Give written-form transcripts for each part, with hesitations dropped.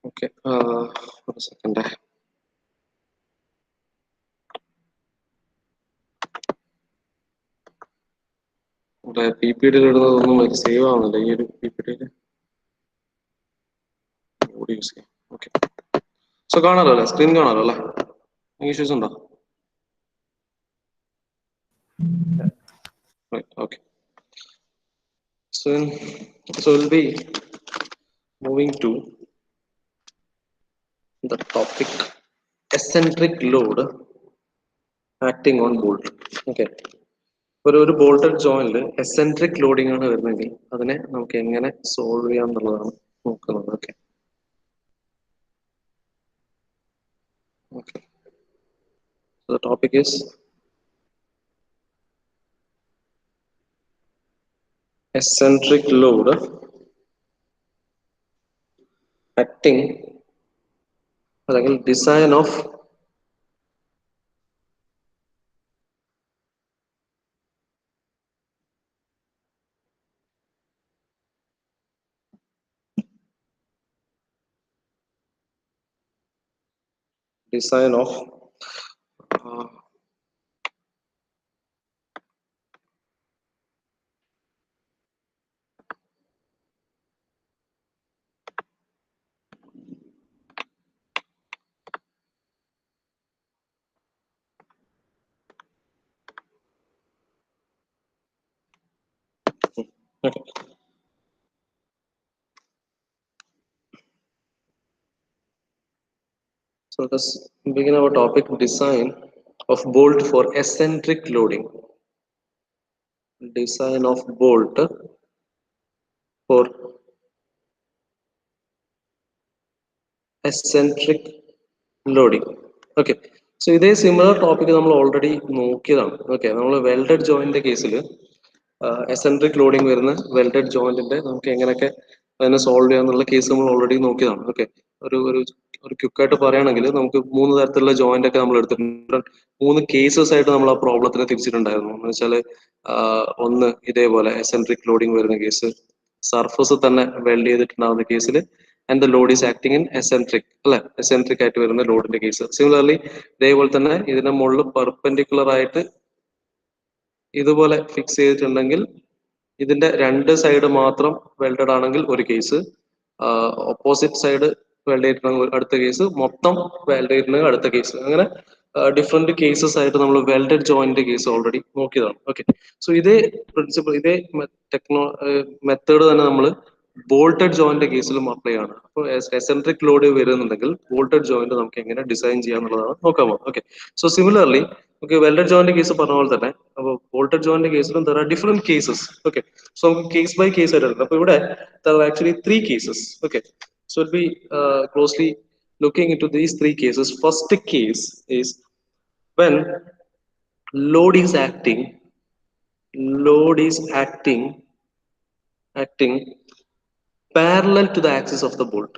Okay, one second. ഇവിടെ PPT ഇടുന്നതൊന്നും save ആവുന്നില്ല ഈ ഒരു PPT യൂസ് ചെയ്യാം. ഓക്കെ, സോ കാണാലോ അല്ലേ, സ്ക്രീൻ കാണാലോ അല്ലേ? ഇഷ്യൂസ് ഉണ്ടോ? Okay, so we'll be moving to the topic eccentric load acting on bolt. Okay, ഒരു ബോൾട്ടഡ് ജോയിന്റിൽ എസെൻട്രിക് ലോഡിംഗ് ആണ് വരുന്നതെങ്കിൽ അതിനെ നമുക്ക് എങ്ങനെ സോൾവ് ചെയ്യാം എന്നുള്ളതാണ് നോക്കുന്നത്. Okay, okay. So the topic is eccentric load acting അല്ലെങ്കിൽ design of uh, okay. So let's begin our topic, design of bolt for eccentric loading. Design of bolt for eccentric loading. Okay, so ഇതേ similar topic നമ്മൾ already നോക്കിയതാണ്. Okay, നമ്മൾ welded ജോയിന്റിന്റെ കേസിൽ eccentric loading വരുന്ന welded ജോയിന്റിന്റെ നമുക്ക് എങ്ങനെയൊക്കെ അതിനെ solve ചെയ്യാന്നുള്ള case നമ്മൾ ഓൾറെഡി നോക്കിയതാണ്. ഓക്കെ, ഒരു ഒരു ഒരു ക്വിക്കായിട്ട് പറയുകയാണെങ്കിൽ നമുക്ക് 3 തരത്തിലുള്ള ജോയിന്റ് ഒക്കെ നമ്മൾ എടുത്തിട്ടുണ്ട്. 3 കേസസ് ആയിട്ട് നമ്മൾ ആ പ്രോബ്ലത്തിനെ തിരിച്ചിട്ടുണ്ടായിരുന്നു. എന്ന് വെച്ചാൽ ഒന്ന് ഇതേപോലെ എസെൻട്രിക് ലോഡിംഗ് വരുന്ന കേസ്, സർഫസ് തന്നെ വെൽഡ് ചെയ്തിട്ടുണ്ടാവുന്ന കേസിൽ, and the load is acting in eccentric അല്ലെ, എസെൻട്രിക് ആയിട്ട് വരുന്ന ലോഡിന്റെ കേസ്. സിമിലർലി ഇതേപോലെ തന്നെ ഇതിന്റെ മുകളിൽ പെർപെൻഡിക്കുലർ ആയിട്ട് ഇതുപോലെ ഫിക്സ് ചെയ്തിട്ടുണ്ടെങ്കിൽ ഇതിന്റെ 2 സൈഡ് മാത്രം വെൽഡഡ് ആണെങ്കിൽ ഒരു കേസ്, ഓപ്പോസിറ്റ് സൈഡ് വെൽഡ് ചെയ്തിട്ടുണ്ടെങ്കിൽ അടുത്ത കേസ്, മൊത്തം വെൽഡ് ചെയ്തിട്ടുണ്ടെങ്കിൽ അടുത്ത കേസ്. അങ്ങനെ ഡിഫറെന്റ് കേസസ് ആയിട്ട് നമ്മൾ വെൽഡഡ് ജോയിന്റ് കേസ് ഓൾറെഡി നോക്കിയതാണ്. ഓക്കെ, സോ ഇതേ പ്രിൻസിപ്പിൾ, ഇതേ മെത്തേഡ് തന്നെ നമ്മൾ ബോൾട്ടഡ് ജോയിന്റ് കേസിലും അപ്ലൈ ആണ്. അപ്പോൾ എസെൻട്രിക് ലോഡ് വരുന്നുണ്ടെങ്കിൽ ബോൾട്ടഡ് ജോയിന്റ് നമുക്ക് എങ്ങനെ ഡിസൈൻ ചെയ്യാം എന്നുള്ളതാണ് നോക്കാൻ പോകുന്നത്. ഓക്കെ, സോ സിമിലർലി നമുക്ക് വെൽഡഡ് ജോയിന്റ് കേസ് പറഞ്ഞ പോലെ തന്നെ അപ്പോൾ ബോൾട്ടഡ് ജോയിന്റ് കേസിലും there are different cases. Okay, so നമുക്ക് കേസ് ബൈ കേസ് ആയിട്ട് എടുക്കാം. അപ്പോൾ ഇവിടെ there are actually 3 cases. Okay, so we'll be closely looking into these 3 cases. First case is when load is acting parallel to the axis of the bolt,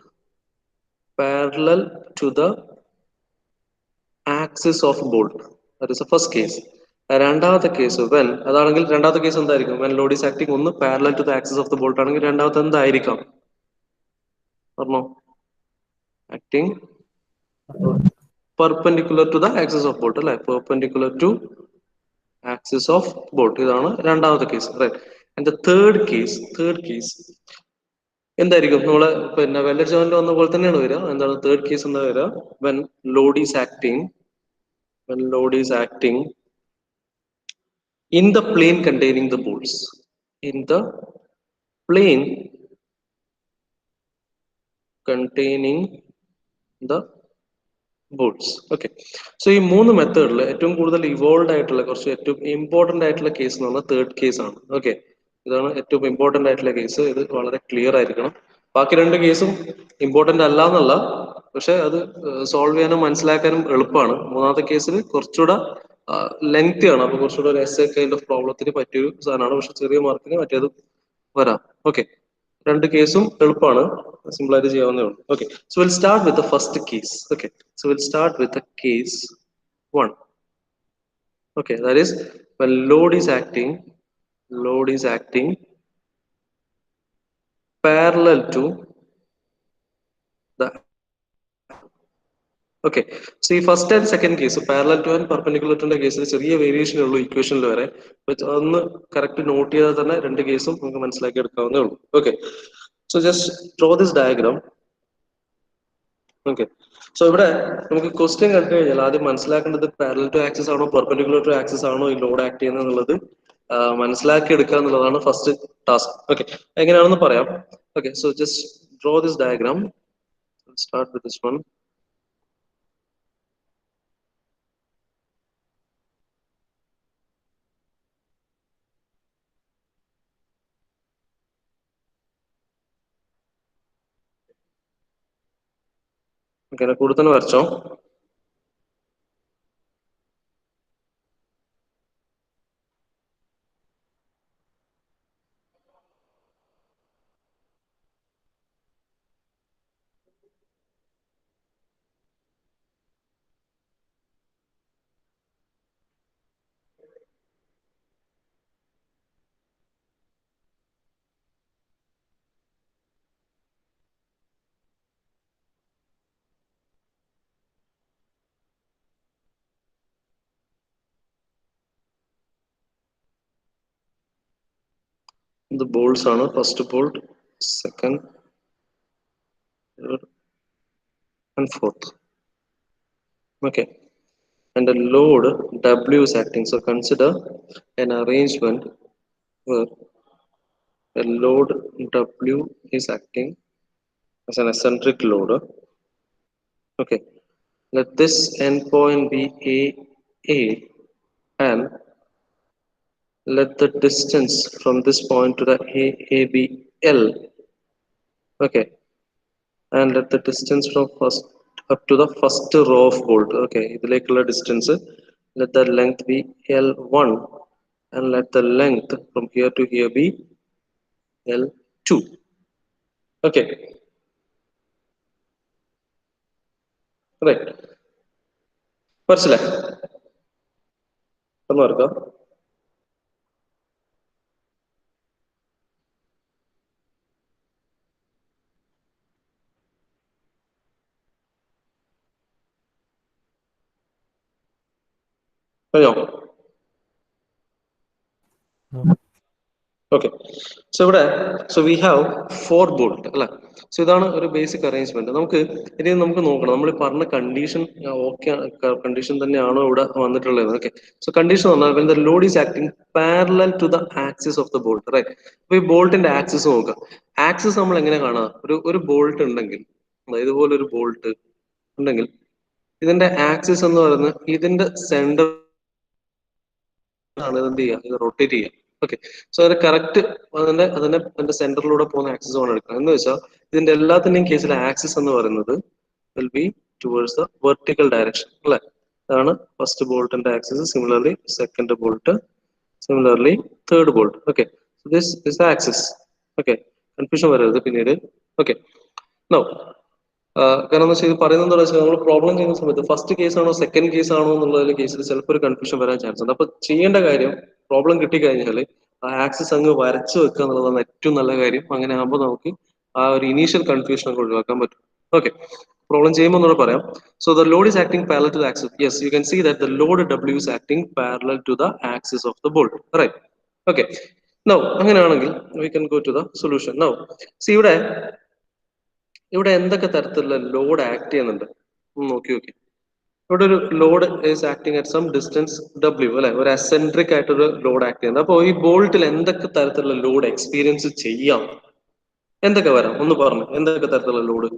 parallel to the axis of bolt. That is the first case. രണ്ടാമത്തെ case when, അതാണെങ്കിൽ രണ്ടാമത്തെ case എന്തായിരിക്കും? When load is acting ഒന്ന് parallel to the axis of the bolt ആണെങ്കിൽ രണ്ടാമത്തെ എന്തായിരിക്കാം പറഞ്ഞോ? Acting perpendicular to the axis of bolt അല്ലെ, perpendicular to axis of bolt. ഇതാണ് രണ്ടാമത്തെ case. Right. And the third case എന്തായിരിക്കും? നമ്മള് പിന്നെ വെൽഡഡ് ജോയിന്റ് വന്ന പോലെ തന്നെയാണ് വരിക. എന്താണ് തേർഡ് കേസ് എന്താ വരിക? When load is acting in the plane containing the bolts, in the plane containing the bolts. Okay, so ഈ 3 മെത്തേഡിൽ ഏറ്റവും കൂടുതൽ ഇവോൾവ് ആയിട്ടുള്ള, കുറച്ച് ഏറ്റവും ഇമ്പോർട്ടന്റ് ആയിട്ടുള്ള കേസ് എന്ന് പറഞ്ഞാൽ തേർഡ് കേസ് ആണ്. ഓക്കെ, ഇതാണ് ഏറ്റവും ഇമ്പോർട്ടന്റ് ആയിട്ടുള്ള കേസ്. ഇത് വളരെ ക്ലിയർ ആയിരിക്കണം. ബാക്കി 2 കേസും ഇമ്പോർട്ടന്റ് അല്ല എന്നല്ല, പക്ഷെ അത് സോൾവ് ചെയ്യാനും മനസ്സിലാക്കാനും എളുപ്പമാണ്. മൂന്നാമത്തെ കേസിൽ കുറച്ചുകൂടെ ലെങ്തി ആണ്. അപ്പൊ കുറച്ചുകൂടെ ഒരു എസ് എ കൈൻഡ് ഓഫ് പ്രോബ്ലത്തിന് പറ്റിയൊരു സാധനമാണ്, പക്ഷെ ചെറിയ മാർക്കിന് മറ്റേത് വരാം. ഓക്കെ, 2 കേസും എളുപ്പമാണ്, സിമ്പിൾ ആയിട്ട് ചെയ്യാവുന്നേ ഉള്ളൂ. Okay, so will start with the first case. Okay, so will start with the case 1. Okay, that is when load is acting parallel to the okay, so ഈ first and second case parallel to and perpendicular ടുന്റെ കേസിൽ ചെറിയ variation ഉള്ളൂ ഇക്വേഷനിൽ വരെ. അതൊന്ന് correct not ചെയ്താൽ തന്നെ രണ്ട് കേസും നമുക്ക് മനസ്സിലാക്കി എടുക്കാവുന്നേ ഉള്ളൂ. Okay, so just draw this diagram. Okay, so ഇവിടെ നമുക്ക് ക്വസ്റ്റ്യൻ കണ്ടു കഴിഞ്ഞാൽ ആദ്യം മനസ്സിലാക്കേണ്ടത് പാരലൽ ടു ആക്സിസ് ആണോ പെർപെൻഡിക്കുലർ ടു ആക്സിസ് ആണോ ഈ ലോഡ് ആക്ട് ചെയ്യുന്നത് എന്നുള്ളത് മനസ്സിലാക്കി എടുക്കുക എന്നുള്ളതാണ് ഫസ്റ്റ് ടാസ്ക്. ഓക്കെ, എങ്ങനെയാണെന്ന് പറയാം. Okay, so just draw this diagram. Start with this one. Okay, കൂടെ തന്നെ വരച്ചോ. The bolts are first bolt, second, third, and fourth. Okay, and the load W is acting. So consider an arrangement where a load W is acting as an eccentric load. Okay, let this endpoint be A, and let the distance from this point to the A be L. Okay, and let the distance from first up to the first row of bolt. Okay, ഇതിലേക്കുള്ള distance, let the length be L1, and let the length from here to here be L2. Okay, right, മനസ്സിലായി? ഒന്ന് ഓർക്കുക. കഴിഞ്ഞോ? Okay, so ഇവിടെ we have 4 bolt അല്ലെ. So ഇതാണ് ഒരു basic arrangement. ഇനി നമുക്ക് നോക്കണം നമ്മൾ പറഞ്ഞ കണ്ടീഷൻ ഓക്കെ കണ്ടീഷൻ തന്നെയാണോ ഇവിടെ വന്നിട്ടുള്ളത്. ഓക്കെ, സോ കണ്ടീഷൻ പറഞ്ഞാൽ when the load is acting parallel to the axis of the bolt, right? അപ്പൊ ഈ ബോൾട്ടിന്റെ ആക്സിസ് നോക്കുക. ആക്സിസ് നമ്മൾ എങ്ങനെ കാണാം? ഒരു ബോൾട്ട് ഉണ്ടെങ്കിൽ, ഇതുപോലെ ഒരു ബോൾട്ട് ഉണ്ടെങ്കിൽ ഇതിന്റെ ആക്സിസ് എന്ന് പറയുന്നത് ഇതിന്റെ സെന്റർ ആണ് എന്ത് ചെയ്യുക, ഇത് റൊട്ടേറ്റ് ചെയ്യുക. ഓക്കെ, സോ അത് കറക്റ്റ് അതിന്റെ സെന്ററിലൂടെ പോകുന്ന ആക്സിസ് ആണ് എടുക്കുക. എന്ന് വെച്ചാൽ ഇതിന്റെ എല്ലാത്തിന്റെയും കേസിൽ ആക്സിസ് എന്ന് പറയുന്നത് will be towards the vertical direction അല്ലെ. അതാണ് ഫസ്റ്റ് ബോൾട്ടിന്റെ axis. Similarly second bolt, similarly third bolt. Okay, this is the axis. Okay, confusion വരരുത് പിന്നീട്. ഓക്കെ, നൗ കാരണം എന്താ വെച്ചാൽ ഇത് പറയുന്നത് എന്താ വെച്ചാൽ നമ്മൾ പ്രോബ്ലം ചെയ്യുന്ന സമയത്ത് ഫസ്റ്റ് കേസ് ആണോ സെക്കൻഡ് കേസ് ആണോ എന്നുള്ള കേസിൽ ചിലപ്പോൾ ഒരു കൺഫ്യൂഷൻ വരാൻ ചാൻസ് ഉണ്ട്. അപ്പൊ ചെയ്യേണ്ട കാര്യം പ്രോബ്ലം കിട്ടിക്കഴിഞ്ഞാൽ ആ ആക്സിസ് അങ്ങ് വരച്ചു വെക്കുക എന്നുള്ളതാണ് ഏറ്റവും നല്ല കാര്യം. അങ്ങനെ ആകുമ്പോൾ നമുക്ക് ആ ഒരു ഇനീഷ്യൽ കൺഫ്യൂഷൻ ഒക്കെ ഒഴിവാക്കാൻ പറ്റും. ഓക്കെ, പ്രോബ്ലം ചെയ്യുമ്പോൾ ഒന്നുകൂടെ പറയാം. So the load is acting parallel to the axis. Yes, you can see that the load W is acting parallel to the axis of the bolt. Right? Okay. Now അങ്ങനെയാണെങ്കിൽ we can go to the solution. Now see ഇവിടെ എന്തൊക്കെ തരത്തിലുള്ള load act ചെയ്യുന്നുണ്ട് നോക്കി നോക്കി. ഇവിടെ ഒരു load is acting at some distance W അല്ലെ, ഒരു അസെൻട്രിക് ആയിട്ടൊരു ലോഡ് ആക്ട് ചെയ്യുന്നത്. അപ്പോൾ ഈ ബോൾട്ടിൽ എന്തൊക്കെ തരത്തിലുള്ള ലോഡ് എക്സ്പീരിയൻസ് ചെയ്യാം, എന്തൊക്കെ വരാം ഒന്ന് പറഞ്ഞു. എന്തൊക്കെ തരത്തിലുള്ള ലോഡ്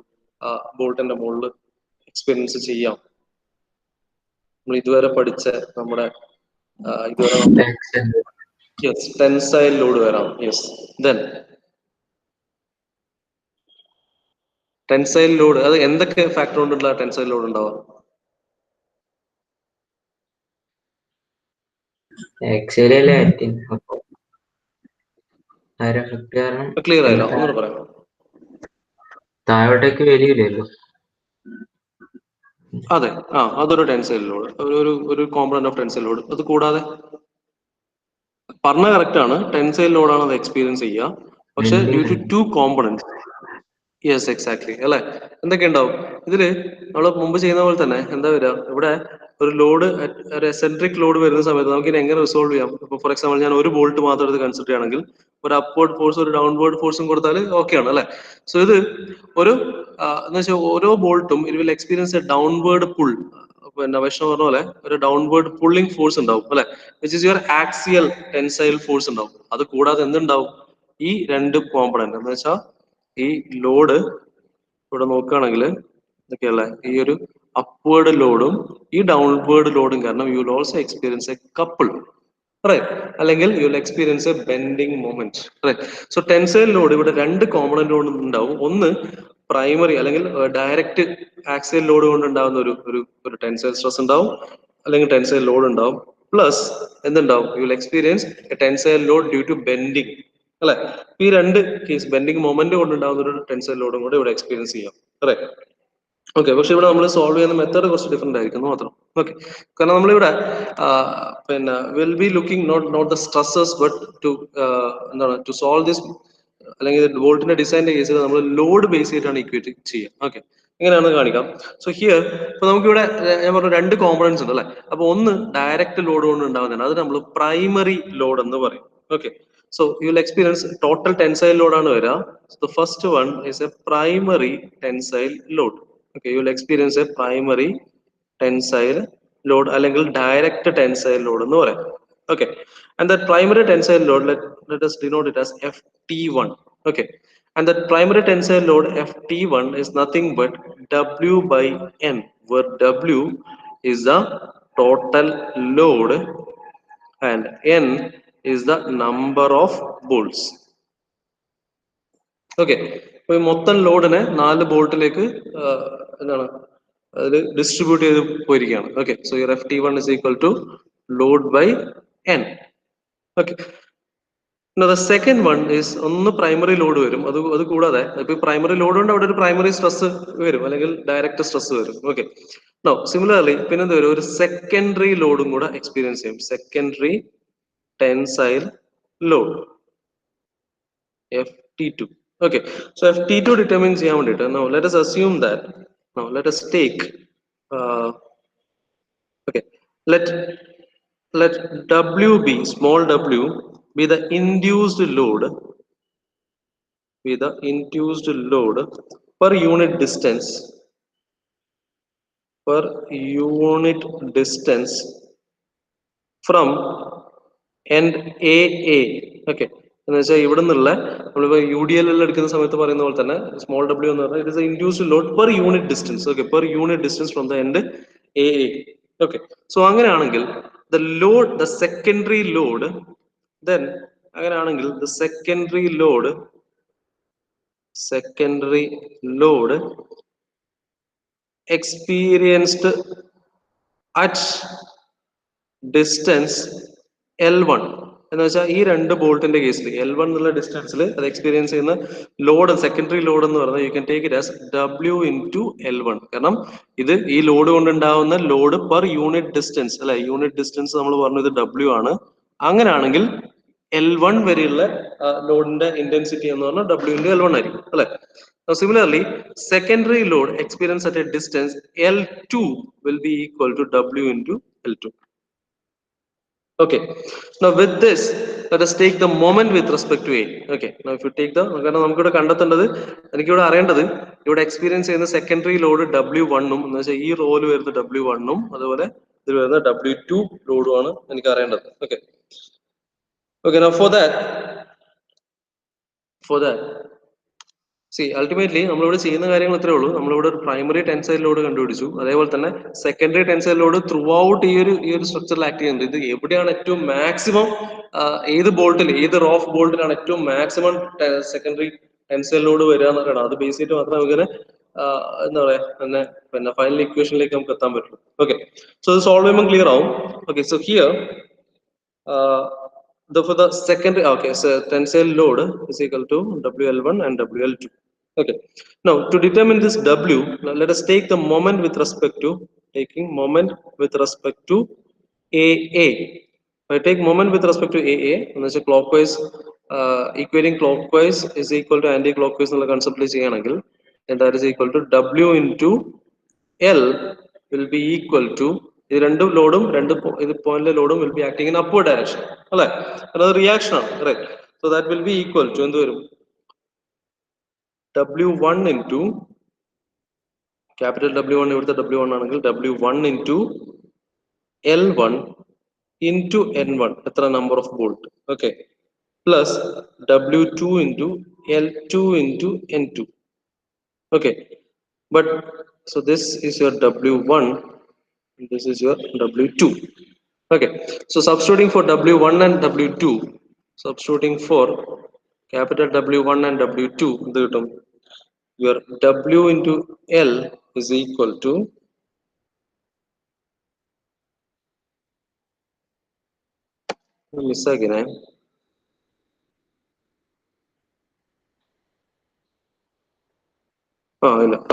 ബോൾട്ടിന്റെ മുകളിൽ എക്സ്പീരിയൻസ് ചെയ്യാം? നമ്മൾ ഇതുവരെ പഠിച്ച നമ്മുടെ യെസ് ടെൻസൈൽ ലോഡ് വരാം. യെസ്, ദെൻ ടെൻസൈൽ ലോഡ്, അത് എന്തൊക്കെ ഫാക്ടർ കൊണ്ടുള്ള ടെൻസൈൽ ലോഡ് ഉണ്ടാവാം? ക്ലിയർ ആയില്ല, ഒന്നുകൂടെ പറയാം. താഴോട്ടേക്ക് വലിയില്ലല്ലോ. അതെ, അതൊരു ടെൻസൈൽ ലോഡ്, ഒരു കോമ്പണന്റ് ഓഫ് ടെൻസൈൽ ലോഡ്. അത് കൂടാതെ പറഞ്ഞ കറക്റ്റ് ആണ്, ടെൻസൈൽ ലോഡാണ് അത് എക്സ്പീരിയൻസ് ചെയ്യുക. പക്ഷെ ഡ്യൂ ടു 2 കോമ്പണന്റ്സ്, യെസ് എക്സാക്ട്ലി അല്ലെ. എന്തൊക്കെ ഉണ്ടാവും ഇതില്? നമ്മൾ മുമ്പ് ചെയ്യുന്ന പോലെ തന്നെ എന്താ വരിക ഇവിടെ? ഒരു ലോഡ്, ഒരു എസെൻട്രിക് ലോഡ് വരുന്ന സമയത്ത് നമുക്ക് ഇതിനെ എങ്ങനെ റിസോൾവ് ചെയ്യാം? ഇപ്പൊ ഫോർ എക്സാമ്പിൾ ഞാൻ ഒരു ബോൾട്ട് മാത്രം എടുത്ത് കൺസിഡർ ചെയ്യുകയാണെങ്കിൽ ഒരു അപ്വേർഡ് ഫോഴ്സ് ഒരു ഡൗൺവേർഡ് ഫോഴ്സും കൊടുത്താൽ ഓക്കെ ആണ് അല്ലെ. സോ ഇത് ഒരു എന്ന് വെച്ചാൽ ഓരോ ബോൾട്ടും it will experience a downward pull. പിന്നെ വൈഷ്ണവ് പറഞ്ഞ പോലെ ഒരു ഡൗൺവേർഡ് പുള്ളിംഗ് ഫോഴ്സ് ഉണ്ടാവും അല്ലെ, which is your axial tensile force ഉണ്ടാവും. അത് കൂടാതെ എന്തുണ്ടാവും? ഈ രണ്ട് കോമ്പണന്റ് എന്ന് വെച്ചാൽ ഈ ലോഡ് ഇവിടെ നോക്കുകയാണെങ്കിൽ ഇതൊക്കെയല്ല, ഈ ഒരു അപ്വേർഡ് ലോഡും ഈ ഡൗൺവേർഡ് ലോഡും കാരണം you will also experience a couple, right? അല്ലെങ്കിൽ you will experience a bending moment, right? So tensile load ഇവിടെ രണ്ട് കോമ്പണന്റ് കൊണ്ട് ഉണ്ടാവും. ഒന്ന് പ്രൈമറി അല്ലെങ്കിൽ ഡയറക്റ്റ് ആക്സിയൽ ലോഡ് കൊണ്ട് ഉണ്ടാകുന്ന ഒരു ടെൻസൈൽ സ്ട്രെസ് ഉണ്ടാവും, അല്ലെങ്കിൽ ടെൻസൈൽ ലോഡ് ഉണ്ടാവും. പ്ലസ് എന്തുണ്ടാവും? You will experience a tensile load due to bending അല്ലെ. ഈ രണ്ട് കേസ് ബെൻഡിങ് മൊമെന്റ് കൊണ്ട് ഉണ്ടാകുന്ന ഒരു ടെൻസൈൽ ലോഡും കൂടെ ഇവിടെ എക്സ്പീരിയൻസ് ചെയ്യാം, റൈറ്റ്? ഓക്കെ, പക്ഷെ ഇവിടെ നമ്മൾ സോൾവ് ചെയ്യുന്ന മെത്തേഡ് കുറച്ച് ഡിഫറെന്റ് ആയിരിക്കുന്നു മാത്രം. ഓക്കെ, കാരണം നമ്മളിവിടെ പിന്നെ will be looking not the stresses but to എന്താണ് ടു സോൾവ് ദിസ്, അല്ലെങ്കിൽ വോൾട്ടിന്റെ ഡിസൈനിന്റെ കേസിൽ നമ്മൾ ലോഡ് ബേസ് ചെയ്തിട്ടാണ് ഇക്വേറ്റ് ചെയ്യുക. ഓക്കെ, എങ്ങനെയാണെന്ന് കാണിക്കാം. സോ ഹിയർ ഇപ്പൊ നമുക്കിവിടെ ഞാൻ പറഞ്ഞു രണ്ട് കോമ്പണൻസ് ഉണ്ട് അല്ലെ. അപ്പൊ ഒന്ന് ഡയറക്റ്റ് ലോഡ് കൊണ്ട് ഉണ്ടാകുന്നതാണ്, അത് നമ്മൾ പ്രൈമറി ലോഡ് എന്ന് പറയും. Okay, so you will experience total tensile load ആണ് വരിക. So the first one is a primary tensile load. Okay, you will experience a primary tensile load അല്ലെങ്കിൽ direct tensile load എന്ന് പറയാം. Okay, and that primary tensile load, let us denote it as FT1. Okay, and that primary tensile load FT1 is nothing but W by N, where W is the total load and N is the number of bolts. Okay, അപ്പൊ ഈ മൊത്തം ലോഡിനെ 4 ബോൾട്ടിലേക്ക് എന്താണ് അത് distribute ചെയ്ത് പോയിരിക്കുകയാണ്. Okay, so your FT1 is equal to load by N. Okay, the second one is ഒന്ന് primary load വരും. അത് കൂടാതെ ഇപ്പൊ പ്രൈമറി ലോഡ് കൊണ്ട് അവിടെ ഒരു പ്രൈമറി സ്ട്രെസ് വരും അല്ലെങ്കിൽ ഡയറക്റ്റ് സ്ട്രെസ് വരും. ഓക്കെ, നോ സിമിലർലി പിന്നെ എന്ത് വരും? ഒരു സെക്കൻഡറി ലോഡും കൂടെ എക്സ്പീരിയൻസ് ചെയ്യും, secondary tensile load FT2. Okay, so FT2 determines ചെയ്യാൻ വേണ്ടിയിട്ട് now let us assume that, now let us take okay, let W be small w be the induced load, per unit distance from end AA. Okay, എന്ന് വെച്ചാൽ ഇവിടെ നിന്നുള്ള നമ്മളിപ്പോ UDL എടുക്കുന്ന സമയത്ത് പറയുന്ന പോലെ തന്നെ സ്മോൾ w എന്ന് പറഞ്ഞാൽ it is induced load per unit distance. Okay, per unit distance from the end AA. Okay, so അങ്ങനെയാണെങ്കിൽ the load, the secondary load, then അങ്ങനെയാണെങ്കിൽ the secondary load experienced at distance L1 എന്ന് വെച്ചാൽ ഈ രണ്ട് ബോൾട്ടിന്റെ കേസിൽ L1 എന്നുള്ള ഡിസ്റ്റൻസിൽ അത് experience ചെയ്യുന്ന ലോഡ്, സെക്കൻഡറി ലോഡ് എന്ന് പറയുന്നത് you can take it as W into L1. കാരണം ഇത് ഈ ലോഡ് കൊണ്ടുണ്ടാവുന്ന ലോഡ് പെർ യൂണിറ്റ് ഡിസ്റ്റൻസ് അല്ലെ, യൂണിറ്റ് ഡിസ്റ്റൻസ് നമ്മൾ പറഞ്ഞു ഇത് W ആണ്. അങ്ങനെയാണെങ്കിൽ L1 വരെയുള്ള ലോഡിന്റെ ഇന്റൻസിറ്റി എന്ന് പറഞ്ഞാൽ W ഇൻറ്റു L1 ആയിരിക്കും അല്ലെ. Similarly, secondary load experienced at a distance L2 will be equal to W into L2. Okay, now with this let us take the moment with respect to A. Okay, now if you take the, കാരണം നമുക്കിവിടെ കണ്ടെത്തേണ്ടത്, എനിക്കിവിടെ അറിയേണ്ടത് ഇവിടെ experience ചെയ്യുന്ന secondary load W1 എന്ന് വെച്ചാൽ ഈ റോല് വരുന്ന W1 അതുപോലെ ഇതിൽ വരുന്ന W2 ലോഡും ആണ് എനിക്ക് അറിയേണ്ടത്. Okay, okay, now for that see ultimately നമ്മളിവിടെ ചെയ്യുന്ന കാര്യങ്ങൾ ഇത്രേ ഉള്ളൂ. നമ്മളിവിടെ ഒരു പ്രൈമറി ടെൻസൈൽ ലോഡ് കണ്ടുപിടിച്ചു, അതേപോലെ തന്നെ secondary tensile load through out ഈ ഒരു സ്ട്രക്ചറിൽ ആക്ട് ചെയ്യുന്നുണ്ട്. ഇത് എവിടെയാണ് ഏറ്റവും മാക്സിമം, ഏത് ബോൾട്ടിൽ, ഏത് റോഫ് ബോൾട്ടിലാണ് ഏറ്റവും മാക്സിമം സെക്കൻഡറി ടെൻസൈൽ ലോഡ് വരിക എന്നൊക്കെയാണ്. അത് ബേസ് ചെയ്തിട്ട് മാത്രമേ നമുക്ക് എന്താ പറയാ പിന്നെ ഫൈനൽ ഇക്വേഷനിലേക്ക് നമുക്ക് എത്താൻ പറ്റുള്ളൂ. ഓക്കെ, സോ ഇത് സോൾവ് ചെയ്യുമ്പോൾ ക്ലിയർ ആവും. Okay, so here for the secondary, okay, so tensile load is equal to WL1 and WL2. Okay, now to determine this W, let us take the moment with respect to AA. If I take moment with respect to AA, and that's a clockwise equating clockwise is equal to anti-clockwise എന്നുള്ള കൺസെപ്റ്റിൽ ചെയ്യുകയാണെങ്കിൽ that is equal to W into L will be equal to ഇത് രണ്ട് ലോഡും ഇത് പോയിന്റിലെ ലോഡും will be acting in upward direction അല്ലേ അത് റിയാക്ഷൻ ആണ് correct so that will be equal to എന്ത് വരും W1 into capital W1 ഇവിടുത്തെ W1 ആണെങ്കിൽ W1 into L1 into N1 എത്ര number of bolt okay plus W2 into L2 into N2 okay but so this is your W1 and this is your W2 okay so substituting for W1 and W2 substituting for capital W1 and W2 എന്ത് കിട്ടും your W into L is equal to miss again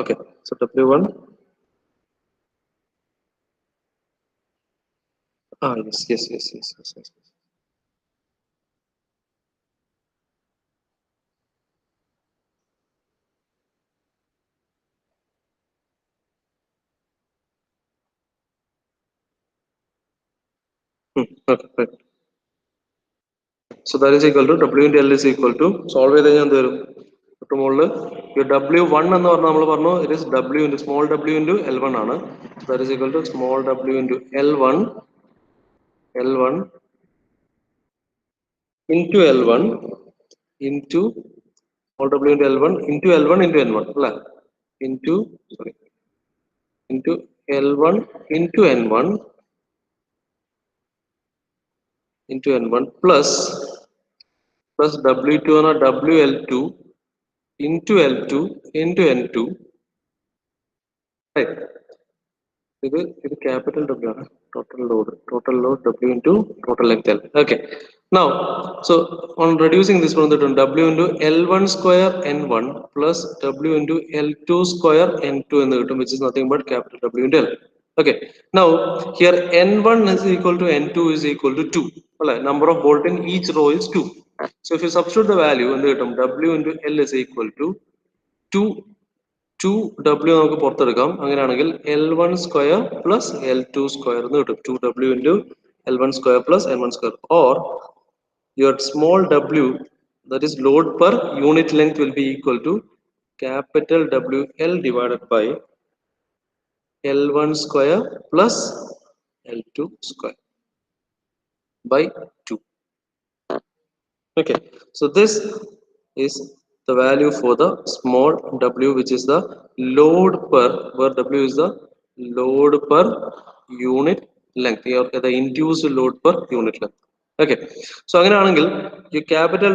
okay so W1 yes. Okay right so that is equal to W into L is equal to solve ചെയ്ത് കഴിഞ്ഞാൽ എന്ത് വരും തൊട്ട് മുകളിൽ ഈ W1 എന്ന് പറഞ്ഞാൽ നമ്മൾ പറഞ്ഞു it is W into small w into L1 ആണ് so that is equal to small w into L1 into L1 into small w into L1 into L1 into N1 അല്ലേ into sorry into L1 into N1 into N1 plus W2 ആണ് WL2 into L2 into N2 right ഇത് capital W ആണ് total load W into total length L okay now so on reducing this one W into L1 square N1 plus W into L2 square N2 എന്ന് കിട്ടും which is nothing but capital W into L okay now here N1 is equal to N2 is equal to 2 അല്ലേ number of bolt in each row is 2 so if you substitute the value എന്ത് കിട്ടും W into L is equal to 2 2W നമുക്ക് പുറത്തെടുക്കാം അങ്ങനെയാണെങ്കിൽ L1 square plus L2 square എന്ന് കിട്ടും 2W into L1 square plus N1 square or your small w that is load per unit length will be equal to capital WL divided by L1 square plus L2 square by 2 okay so this is the value for the small w which is the load per where w is the load per unit length or the induced load per unit length okay so അങ്ങനെയാണെങ്കിൽ your capital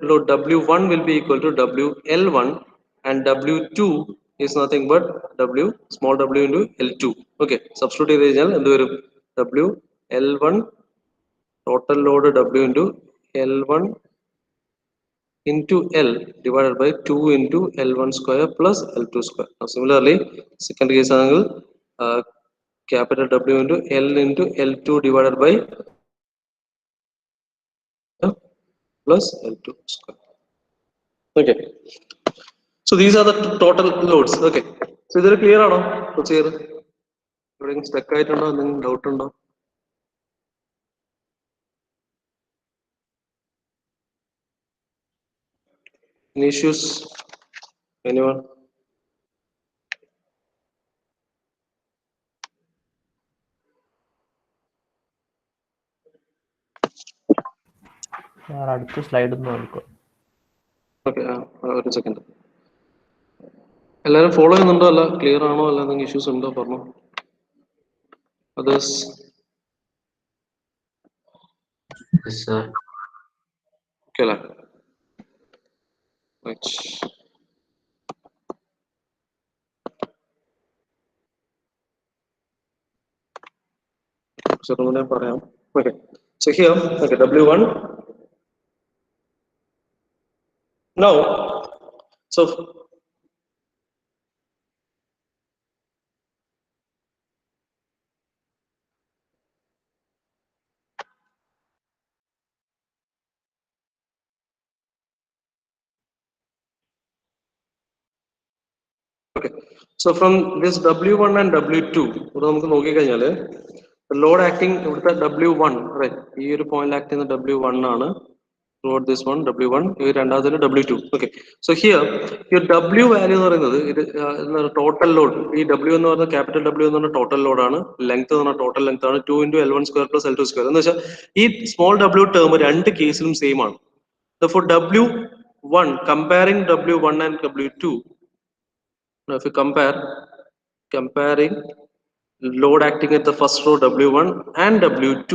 load w1 will be equal to WL1 and W2 is nothing but w small w into L2 okay substitute ചെയ്ത് കഴിഞ്ഞാൽ എന്ത് വരും WL1 total load W into L1 into L divided by 2 into L1 square plus L2 square. Now similarly, second case angle capital W into L into L2 divided by plus L2 square. Okay. So these are the total loads. Okay. So is it clear or no? What's here? Stuck doubt undo? Any issues? Anyone? അടുത്ത slide ഒന്ന് നോക്കുക okay ഒരു second എല്ലാവരും follow ചെയ്യുന്നുണ്ടോ അല്ല clear ആണോ അല്ല എന്തെങ്കിലും ഇഷ്യൂസ് ഉണ്ടോ പറഞ്ഞോ അതേഴ്സ് ഓക്കെ അല്ലേ പറയാം okay so here okay W1 now so Okay, so from this W1 and W2, ഇവിടെ നമുക്ക് നോക്കിക്കഴിഞ്ഞാൽ ലോഡ് ആക്ടിങ് ഇവിടുത്തെ W1, റൈറ്റ്, ഈ ഒരു പോയിന്റ് ആക്ട് ചെയ്യുന്ന W1 ആണ്. Throughout this one W1, ഈ രണ്ടാമത്തെ W2. Okay, so here your W value എന്ന് പറയുന്നത് ഇത് ടോട്ടൽ ലോഡ്. ഈ W എന്ന് പറയുന്നത് ക്യാപിറ്റൽ W എന്ന് പറഞ്ഞ ടോട്ടൽ ലോഡ് ആണ്. ലെങ്ത് എന്ന് പറഞ്ഞ ടോട്ടൽ ലെങ്ത് ആണ് 2 into L1 square plus L2 square. എന്ന് വെച്ചാൽ ഈ സ്മോൾ W ടേം രണ്ട് കേസിലും സെയിം ആണ്. For W1, comparing W1 and W2, now if you comparing load acting at the first row W1 and W2,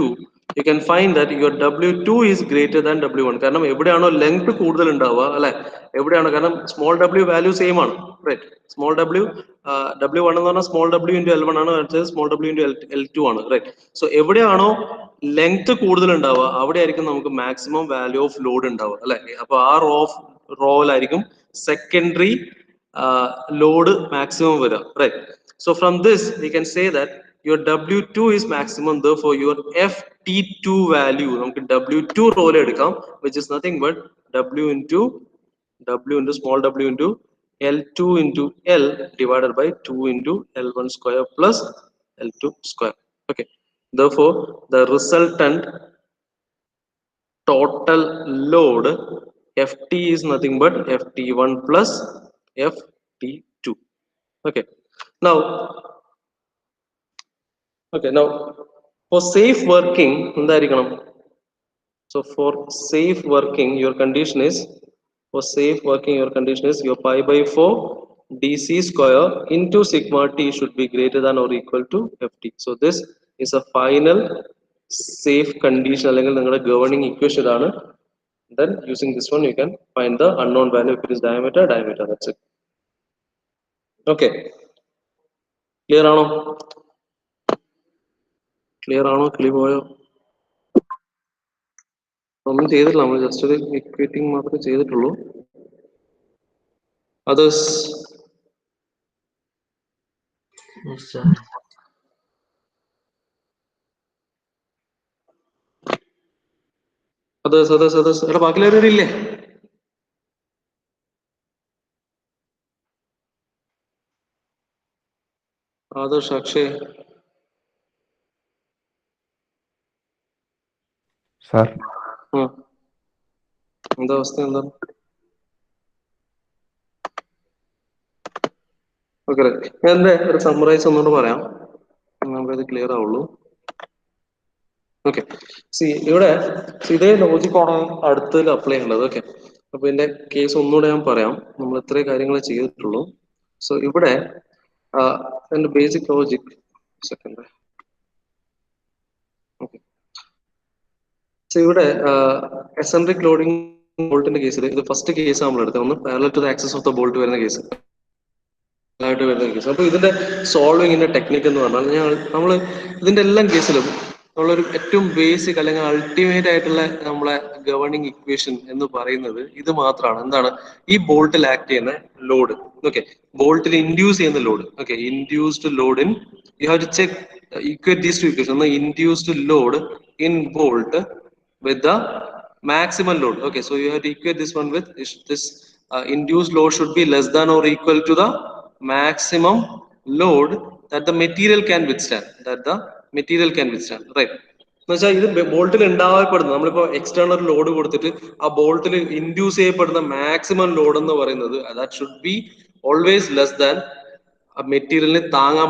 you can find that your W2 is greater than W1. കാരണം എവിടെയാണോ length കൂടുതൽ ഉണ്ടാവുക അല്ലെ, എവിടെയാണോ, കാരണം small W value same ആണ്, right. Small W W1 എന്ന് പറഞ്ഞാൽ സ്മോൾ W into L1 ആണ്, അടുത്തത് സ്മോൾ W into L2 ആണ്, റൈറ്റ്. സോ എവിടെയാണോ ലെങ്ത് കൂടുതൽ ഉണ്ടാവുക അവിടെ ആയിരിക്കും നമുക്ക് മാക്സിമം വാല്യൂ ഓഫ് ലോഡ് ഉണ്ടാവുക അല്ലെ. അപ്പൊ ആ റോയിലായിരിക്കും സെക്കൻഡറി ലോഡ് മാക്സിമം വരിക, right. So from this we can say that your W2 is maximum, therefore your FT2 value നമുക്ക് W2 റോൾ എടുക്കാം, which is nothing but W into small w into L2 into L divided by 2 into L1 square plus L2 square. Okay, therefore the resultant total load FT is nothing but FT1 plus FT2. Okay, now for safe working എന്തായിരിക്കണം? So for safe working your condition is your pi by 4 dc square into sigma t should be greater than or equal to ft. So this is a final safe condition അല്ലെങ്കിൽ നിങ്ങളുടെ governing equation ആണ്. Then using this one you can find the unknown value. If it is diameter, that's it. Okay, clear ആണോ? കിളി പോയോ? ഒന്നും ചെയ്തിട്ടില്ല, നമ്മൾ just ഒരു ഇക്വേറ്റിംഗ് മാത്രമേ ചെയ്തിട്ടുള്ളൂ. അതേഴ്സ്? എടാ ബാക്കിയുള്ളവരും ഇല്ലേ? ആദർശ്, അക്ഷയ്, എന്താ അവസ്ഥ? എന്താ? ഓക്കെ, ഞാൻ എന്റെ ഒരു സമ്മറൈസ് ഒന്നുകൂടെ പറയാം, നമുക്കത് ക്ലിയർ ആവുള്ളൂ. ഓക്കെ, ഇവിടെ ഇതേ ലോജിക്കാണ് അടുത്തതിൽ അപ്ലൈ ചെയ്യേണ്ടത്. ഓക്കെ, അപ്പൊ ഇതിന്റെ കേസ് ഒന്നുകൂടെ ഞാൻ പറയാം. നമ്മൾ ഇത്രയും കാര്യങ്ങൾ ചെയ്തിട്ടുള്ളൂ. സോ ഇവിടെ എന്റെ basic logic second. Okay, so ഇവിടെ എസെൻട്രിക് ലോഡിംഗ് ബോൾട്ടിന്റെ കേസിൽ ഇത് ഫസ്റ്റ് കേസ് നമ്മൾ എടുത്തത്, ഒന്ന് parallel to the axis of the bolt വരുന്ന കേസ് ആയിട്ട് വരുന്ന കേസ്. അപ്പൊ ഇതിന്റെ സോൾവിങ്ങിന്റെ ടെക്നിക്ക് എന്ന് പറഞ്ഞാൽ നമ്മൾ ഇതിന്റെ എല്ലാം കേസിലും നമ്മളൊരു ഏറ്റവും ബേസിക് അല്ലെങ്കിൽ അൾട്ടിമേറ്റ് ആയിട്ടുള്ള നമ്മളെ ഗവേണിംഗ് ഇക്വേഷൻ എന്ന് പറയുന്നത് ഇത് മാത്രമാണ്. എന്താണ്? ഈ ബോൾട്ടിൽ ആക്ട് ചെയ്യുന്ന ലോഡ്. ഓക്കെ, ബോൾട്ടിൽ ഇൻഡ്യൂസ് ചെയ്യുന്ന load. Okay, induced load in, you have to check equate these two equations. The induced load in bolt with the maximum load. Okay, so you have to equate this one with this induced load should be less than or equal to the maximum load that the material can withstand. Right? എന്നുവെച്ചാൽ ഇത് ബോൾട്ടിൽ ഉണ്ടാവപ്പെടുന്നത്, നമ്മളിപ്പോ external load കൊടുത്തിട്ട് ആ ബോൾട്ടിൽ induce ചെയ്യപ്പെടുന്ന maximum load എന്ന് പറയുന്നത് that should be always less than മെറ്റീരിയലിന് താങ്ങാൻ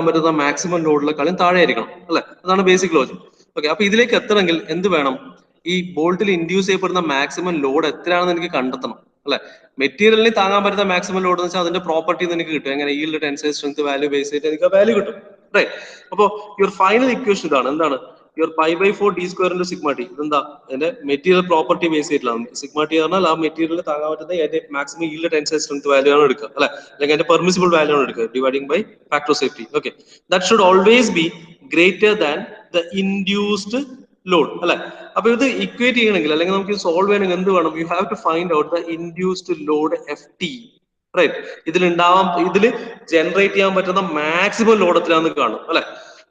പറ്റുന്ന മാക്സിമം ലോഡിലെക്കാളും താഴെ ആയിരിക്കണം അല്ലെ. അതാണ് ബേസിക് ലോജിക്. ഓക്കെ, അപ്പൊ ഇതിലേക്ക് എത്തണമെങ്കിൽ എന്ത് വേണം? ഈ ബോൾട്ടിൽ ഇൻഡ്യൂസ് ചെയ്യപ്പെടുന്ന മാക്സിമം ലോഡ് എത്രയാണെന്ന് എനിക്ക് കണ്ടെത്തണം അല്ലെ. മെറ്റീരിയലിന് താങ്ങാൻ പറ്റുന്ന മാക്സിമം ലോഡ് എന്ന് വെച്ചാൽ അതിന്റെ പ്രോപ്പർട്ടി എനിക്ക് കിട്ടും. എങ്ങനെ? Yield, tensile strength, value base ചെയ്തിട്ട് എനിക്ക് ആ വാല്യൂ കിട്ടും, റൈറ്റ്. അപ്പോ യുവർ ഫൈനൽ ഇക്വേഷൻ ഇതാണ്. എന്താണ്? Your pi by 4 D square into sigma T. ഇതെന്താ? അതിന്റെ മെറ്റീരിയൽ പ്രോപ്പർട്ടി ബേസ് ചെയ്തിട്ടുള്ളതാണ്. സിഗ്മ ടി പറഞ്ഞാൽ ആ മെറ്റീരിയലിൽ താങ്ങാൻ പറ്റുന്ന അതിന്റെ maximum yield, tensile strength value ആണ് എടുക്കുക അല്ലെ, അല്ലെങ്കിൽ അതിന്റെ പെർമിസിബിൾ വാല്യൂ ആണ് എടുക്കുക, dividing by factor of safety. Okay, that should always be greater than the induced load അല്ലെ. അപ്പൊ ഇത് ഇക്വേറ്റ് ചെയ്യണമെങ്കിൽ അല്ലെങ്കിൽ നമുക്ക് സോൾവ് ചെയ്യണമെങ്കിൽ എന്ത് വേണം? You have to find out the induced load F T, right. ഇതിൽ ജനറേറ്റ് ചെയ്യാൻ പറ്റുന്ന മാക്സിമം ലോഡ് എത്രയാണെന്ന് കാണും അല്ലെ.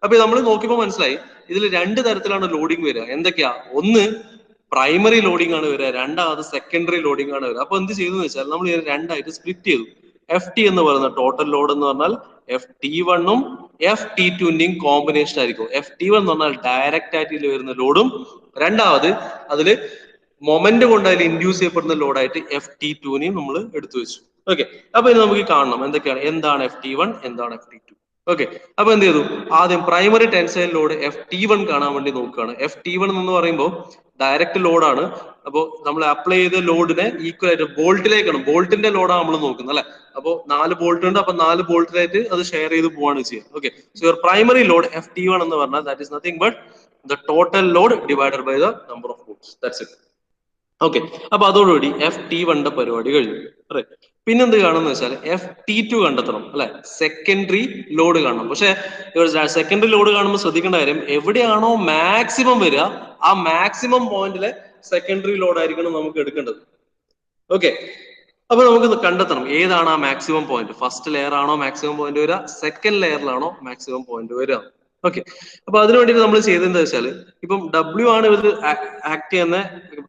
അപ്പൊ നമ്മൾ നോക്കിയപ്പോൾ മനസ്സിലായി ഇതിൽ രണ്ട് തരത്തിലാണ് ലോഡിങ് വരിക. എന്തൊക്കെയാ? ഒന്ന് പ്രൈമറി ലോഡിംഗ് ആണ് വരിക, രണ്ടാമത് സെക്കൻഡറി ലോഡിംഗ് ആണ് വരിക. അപ്പൊ എന്ത് ചെയ്തു വെച്ചാൽ നമ്മൾ രണ്ടായിട്ട് സ്പ്ലിറ്റ് ചെയ്തു. FT എന്ന് പറയുന്ന ടോട്ടൽ ലോഡ് എന്ന് പറഞ്ഞാൽ FT1 FT2ന്റെയും കോമ്പിനേഷൻ ആയിരിക്കും. FT1 എന്ന് പറഞ്ഞാൽ ഡയറക്റ്റ് ആയിട്ട് ഇതിൽ വരുന്ന ലോഡും രണ്ടാമത് അതില് മൊമെന്റ് കൊണ്ട് അതിൽ ഇൻഡ്യൂസ് ചെയ്യപ്പെടുന്ന ലോഡായിട്ട് FT2നെയും നമ്മൾ എടുത്തു വെച്ചു. ഓക്കെ, അപ്പൊ ഇനി നമുക്ക് കാണണം എന്താണ് FT1, എന്താണ് FT2. ഓക്കെ, അപ്പൊ എന്ത് ചെയ്തു, ആദ്യം പ്രൈമറി ടെൻസൈൽ ലോഡ് FT1 കാണാൻ വേണ്ടി നോക്കുകയാണ്. FT1 എന്ന് പറയുമ്പോൾ ഡയറക്റ്റ് ലോഡാണ്. അപ്പോൾ നമ്മൾ അപ്ലൈ ചെയ്ത ലോഡിനെ ഈക്വൽ ആയിട്ട് ബോൾട്ടിലേക്കാണ്, ബോൾട്ടിന്റെ ലോഡാണ് നമ്മൾ നോക്കുന്നത് അല്ലെ. അപ്പോൾ 4 ബോൾട്ട് ഉണ്ട്, അപ്പൊ 4 ബോൾട്ടിലായിട്ട് അത് ഷെയർ ചെയ്ത് പോവാണ് ചെയ്യുക. Okay, so your primary load FT1 എന്ന് പറഞ്ഞാൽ that is nothing but the total load divided by the number of bolts. That's it. Okay, അപ്പൊ അതോടുകൂടി FT1 പരിപാടി കഴിഞ്ഞു. പിന്നെന്ത് കാണുന്ന വെച്ചാൽ FT2 കണ്ടെത്തണം അല്ലെ, സെക്കൻഡറി ലോഡ് കാണണം. പക്ഷെ സെക്കൻഡറി ലോഡ് കാണുമ്പോൾ ശ്രദ്ധിക്കേണ്ട കാര്യം, എവിടെയാണോ മാക്സിമം വരിക ആ മാക്സിമം പോയിന്റിലെ സെക്കൻഡറി ലോഡ് ആയിരിക്കണം നമുക്ക് എടുക്കേണ്ടത്. ഓക്കെ, അപ്പൊ നമുക്ക് കണ്ടെത്തണം ഏതാണ് ആ മാക്സിമം പോയിന്റ്. ഫസ്റ്റ് ലെയർ ആണോ മാക്സിമം പോയിന്റ് വരിക, സെക്കൻഡ് ലെയറിലാണോ മാക്സിമം പോയിന്റ് വരിക. ഓക്കെ, അപ്പൊ അതിനു വേണ്ടിയിട്ട് നമ്മൾ ചെയ്തതെന്താ വെച്ചാൽ, ഇപ്പം W ആണ് ഇതിൽ ആക്ട് ചെയ്യുന്ന,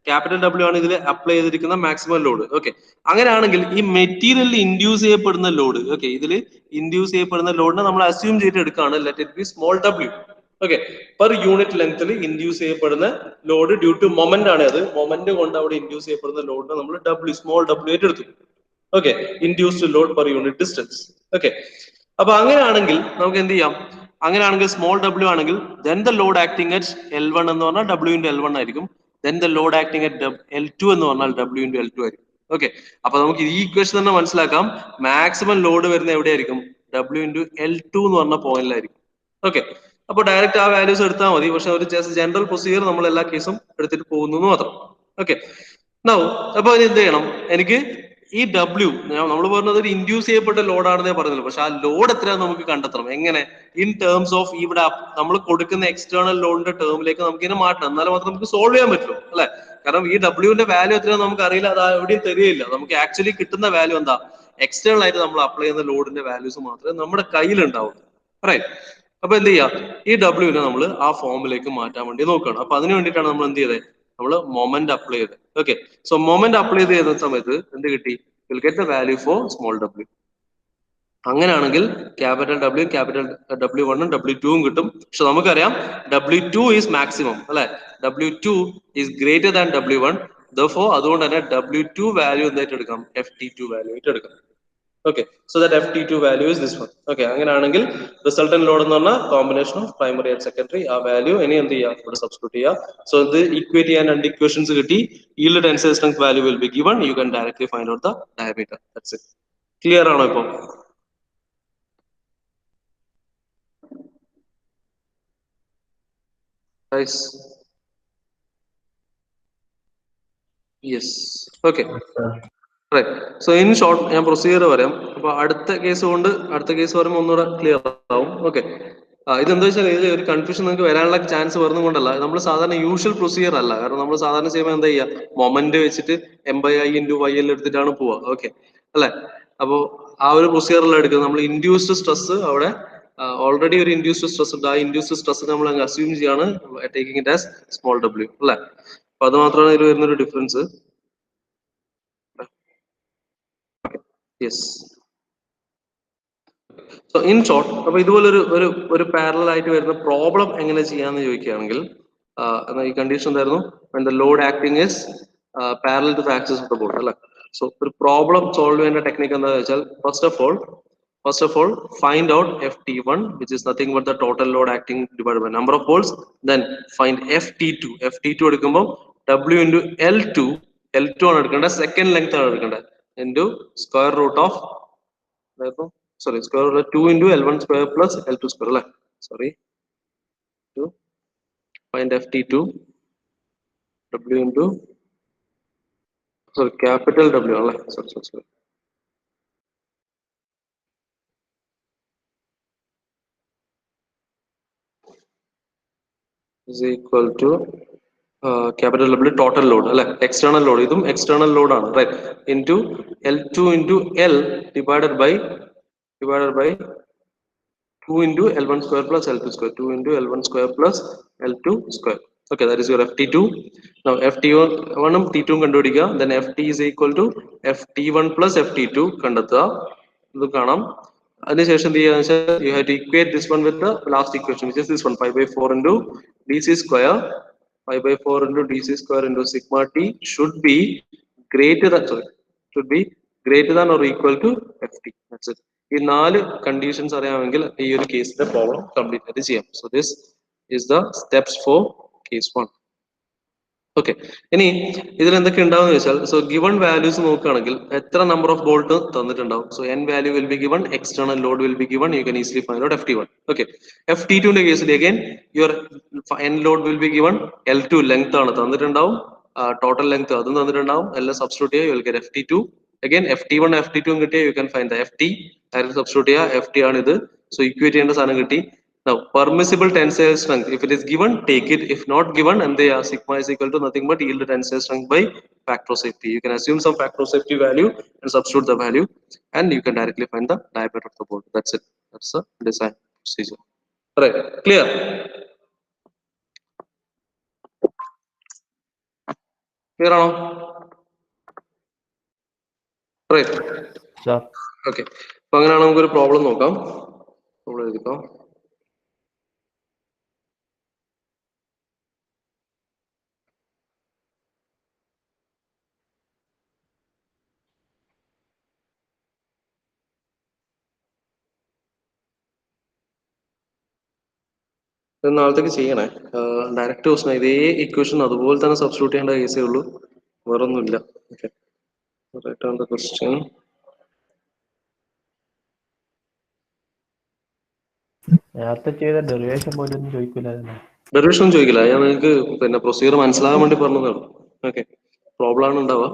ക്യാപിറ്റൽ W ആണ് ഇതിൽ അപ്ലൈ ചെയ്തിരിക്കുന്ന മാക്സിമം ലോഡ്. ഓക്കെ, അങ്ങനെയാണെങ്കിൽ ഈ മെറ്റീരിയലിൽ ഇൻഡ്യൂസ് ചെയ്യപ്പെടുന്ന ലോഡ്, ഓക്കെ, ഇതിൽ ഇൻഡ്യൂസ് ചെയ്യപ്പെടുന്ന ലോഡിനെ നമ്മൾ അസ്യൂം ചെയ്തിട്ട് എടുക്കുകയാണ്, let it be small w. Okay, per unit ലെങ്ത്തിൽ ഇൻഡ്യൂസ് ചെയ്യപ്പെടുന്ന ലോഡ് ഡ്യൂ ടു മൊമെന്റ് ആണ്. അത് മൊമെന്റ് കൊണ്ട് അവിടെ ഇൻഡ്യൂസ് ചെയ്യപ്പെടുന്ന ലോഡിനെ നമ്മൾ സ്മോൾ w ആയിട്ട് എടുത്തു. Okay, induced load per unit distance. Okay, അപ്പൊ അങ്ങനെയാണെങ്കിൽ നമുക്ക് എന്ത് ചെയ്യാം, അങ്ങനെയാണെങ്കിൽ സ്മോൾ w ആണെങ്കിൽ then the load acting at L1 എന്ന് പറഞ്ഞാൽ W into L1 ആയിരിക്കും. then the load acting at L2 എന്ന് പറഞ്ഞാൽ W into L2 ആയിരിക്കും. ഓക്കെ, അപ്പൊ നമുക്ക് ഈ ഇക്വേഷൻ തന്നെ മനസ്സിലാക്കാം, മാക്സിമം ലോഡ് വരുന്ന എവിടെയായിരിക്കും, W into L2 എന്ന് പറഞ്ഞ പോയിന്റിലായിരിക്കും. ഓക്കെ, അപ്പൊ ഡയറക്റ്റ് ആ വാല്യൂസ് എടുത്താൽ മതി. പക്ഷെ ഒരു ജനറൽ പ്രൊസീജിയർ നമ്മൾ എല്ലാ കേസും എടുത്തിട്ട് പോകുന്നു എന്ന് മാത്രം. ഓക്കെ, അപ്പൊ ഇനി എന്ത് ചെയ്യണം, എനിക്ക് ഈ W നമ്മൾ പറഞ്ഞത് ഒരു ഇൻഡ്യൂസ് ചെയ്യപ്പെട്ട ലോഡാണെന്നേ പറഞ്ഞല്ലോ, പക്ഷെ ആ ലോഡ് എത്രയാണെന്ന് നമുക്ക് കണ്ടെത്തണം. എങ്ങനെ, ഇൻ ടേംസ് ഓഫ് ഇവിടെ നമ്മൾ കൊടുക്കുന്ന എക്സ്റ്റേണൽ ലോഡിന്റെ ടേമിലേക്ക് നമുക്ക് ഇതിനെ മാറ്റണം, എന്നാലും മാത്രം നമുക്ക് സോൾവ് ചെയ്യാൻ പറ്റും അല്ലെ. കാരണം ഈ W-ന്റെ വാല്യൂ എത്രയാണെന്ന് നമുക്ക് അറിയില്ല, അത് എവിടെയും തരികയില്ല. നമുക്ക് ആക്ച്വലി കിട്ടുന്ന വാല്യൂ എന്താ, എക്സ്റ്റേണൽ ആയിട്ട് നമ്മൾ അപ്ലൈ ചെയ്യുന്ന ലോഡിന്റെ വാല്യൂസ് മാത്രമേ നമ്മുടെ കയ്യിൽ ഉണ്ടാവും. റൈറ്റ്, അപ്പൊ എന്ത് ചെയ്യാം, ഈ W-നെ നമ്മൾ ആ ഫോമിലേക്ക് മാറ്റാൻ വേണ്ടി നോക്കുകയാണ്. അപ്പൊ അതിന് വേണ്ടിയിട്ടാണ് നമ്മൾ എന്ത് ചെയ്തത്, നമ്മൾ മൊമെന്റ് അപ്ലൈ ചെയ്ത്. ഓക്കെ, സോ മൊമെന്റ് അപ്ലൈ ചെയ്ത സമയത്ത് എന്ത് കിട്ടി, will get the value four small w. അങ്ങനെയാണെങ്കിൽ ക്യാപിറ്റൽ W1 W2 കിട്ടും. പക്ഷെ നമുക്കറിയാം W2 ഈസ് മാക്സിമം അല്ലെ, W2 is greater than W1. therefore അതുകൊണ്ട് തന്നെ W2 വാല്യൂ എന്തായിട്ട് എടുക്കാം, FT2 വാല്യൂ ആയിട്ട് എടുക്കാം. Okay, so that FT2 value is this one. Okay, അങ്ങനെയാണെങ്കിൽ resultant load എന്ന് പറഞ്ഞാൽ combination of primary and secondary, ആ വാല്യൂ ഇനി എന്ത് ചെയ്യാം, ഇവിടെ സബ്സ്റ്റിറ്റ്യൂട്ട് ചെയ്യാം. സോ ഇത് ഈക്വേറ്റ് ചെയ്യാൻ രണ്ട് ഇക്വേഷൻസ് കിട്ടി. yield tensile strength value will be given, you can directly find out the diameter. That's it. Clear ആണോ ഇപ്പോ? Nice. Yes. Okay. Right, so in short ഞാൻ പ്രൊസീജിയർ പറയാം. അപ്പൊ അടുത്ത കേസ് പറയുമ്പോൾ ഒന്നുകൂടെ ക്ലിയർ ആവും. ഓക്കെ, ഇതെന്താ വെച്ചാൽ ഇത് ഒരു കൺഫ്യൂഷൻ നിങ്ങൾക്ക് വരാനുള്ള ചാൻസ് വരുന്നത് കൊണ്ടല്ല, നമ്മൾ സാധാരണ യൂഷ്വൽ പ്രൊസീജിയർ അല്ല. കാരണം നമ്മൾ സാധാരണ ചെയ്യുമ്പോൾ എന്താ ചെയ്യുക, മൊമെന്റ് വെച്ചിട്ട് M/I into YL എടുത്തിട്ടാണ് പോവുക. ഓക്കെ അല്ലെ, അപ്പോ ആ ഒരു പ്രൊസീജിയറിലാണ് എടുക്കുന്നത്. നമ്മൾ ഇൻഡ്യൂസ്ഡ് സ്ട്രെസ് അവിടെ ഓൾറെഡി ഒരു ഇൻഡ്യൂസ്ഡ് സ്ട്രെസ് ഉണ്ട്, ആ ഇൻഡ്യൂസ്ഡ് സ്ട്രെസ് നമ്മൾ അങ്ങ് അസ്യൂം ചെയ്യാണ്, taking it as small w അല്ലെ. അപ്പൊ അത് മാത്രമാണ് ഇതിൽ വരുന്നൊരു difference. Yes. So in short, അപ്പൊ ഇതുപോലെ ഒരു പാരലൽ ആയിട്ട് വരുന്ന പ്രോബ്ലം എങ്ങനെ ചെയ്യാന്ന് ചോദിക്കുകയാണെങ്കിൽ, ഈ കണ്ടീഷൻ എന്തായിരുന്നു, when the load acting is parallel to the axis of the board അല്ലെ. സോ ഒരു പ്രോബ്ലം സോൾവ് ചെയ്യേണ്ട ടെക്നിക്ക് എന്താ വെച്ചാൽ, first of all find out FT1, which is nothing but the total load acting divided by number of bolts. Then find FT2 എടുക്കുമ്പോൾ W into L2 ആണ് എടുക്കേണ്ടത്, second length ആണ് എടുക്കേണ്ടത്, into square root of square root of 2 into L1 square plus L2 square അല്ലെ. to find FT2, W into capital W അല്ലെ, is equal to capital W total load അല്ലെ, external load, ഇതും external load ആണ്, right, into L2 into L divided by 2 into L1 square plus L2 square, 2 into L1 square plus L2 square. Okay, that is your FT2. Now FT1 T2 കണ്ടുപിടിക്കുക, then FT is equal to FT1 plus FT2 കണ്ടെത്തുക. ഇത് കാണാം. അതിനുശേഷം എന്ത് ചെയ്യാന്ന് വെച്ചാൽ you have to equate this one with the last equation which is this one 5/4 into D C square 5/4 into D C square into sigma T should be greater than should be greater than or equal to F T. ഈ 4 conditions അറിയാമെങ്കിൽ ഈ ഒരു കേസിന്റെ problem complete ആയിട്ട് ചെയ്യാം. So this is the steps four case 1. Okay, ഇനി ഇതിൽ എന്തൊക്കെ ഉണ്ടാവും ചോദിച്ചാൽ, സോ ഗിവൺ വാല്യൂസ് നോക്കുകയാണെങ്കിൽ എത്ര നമ്പർ ഓഫ് ബോൾട്ട് തന്നിട്ടുണ്ടാവും. So N value will be given, external load will be given, you can easily find out FT1. Okay, FT2ന്റെ കേസിൽ again your N load will be given, L2 length ആണ് തന്നിട്ടുണ്ടാവും, total length അതും തന്നിട്ടുണ്ടാവും, എല്ലാം substitute ചെയ്യുക, you will get FT2. Again FT1 FT2 കിട്ടിയ you can find the FT, direct substitute ചെയ്യുക, FT ആണ് ഇത്. സോ ഇക്വേറ്റ് ചെയ്യേണ്ട സാധനം കിട്ടി. Now, permissible tensile strength, if it is given, take it. If not given, and they are sigma is equal to nothing but yield tensile strength by factor of safety. You can assume some factor of safety value and substitute the value, and you can directly find the diameter of the bolt. That's it. That's the design procedure. Right? Clear? Clear or no? Right? Sir. Okay. So, അങ്ങനെയാണ് നമുക്കൊരു problem നോക്കാം. Problem എഴുതിക്കാം. നാളത്തേക്ക് ചെയ്യണേ. Direct question ഇതേ equation അതുപോലെ തന്നെ substitute ചെയ്യേണ്ട കേസേ ഉള്ളൂ, വേറൊന്നുമില്ല. Okay, right on the question. നേരത്തെ ചെയ്ത ഡെറിവേഷൻ പോലും ഒന്നും ചോദിക്കില്ലായിരുന്നു. ഡെറിവേഷൻ ചോദിക്കില്ല, ഞാൻ നിങ്ങൾക്ക് പിന്നെ പ്രൊസീജിയർ മനസ്സിലാകാൻ വേണ്ടി പറഞ്ഞതാണ്. ഓക്കെ, പ്രോബ്ലം ആണ് ഉണ്ടാവുക.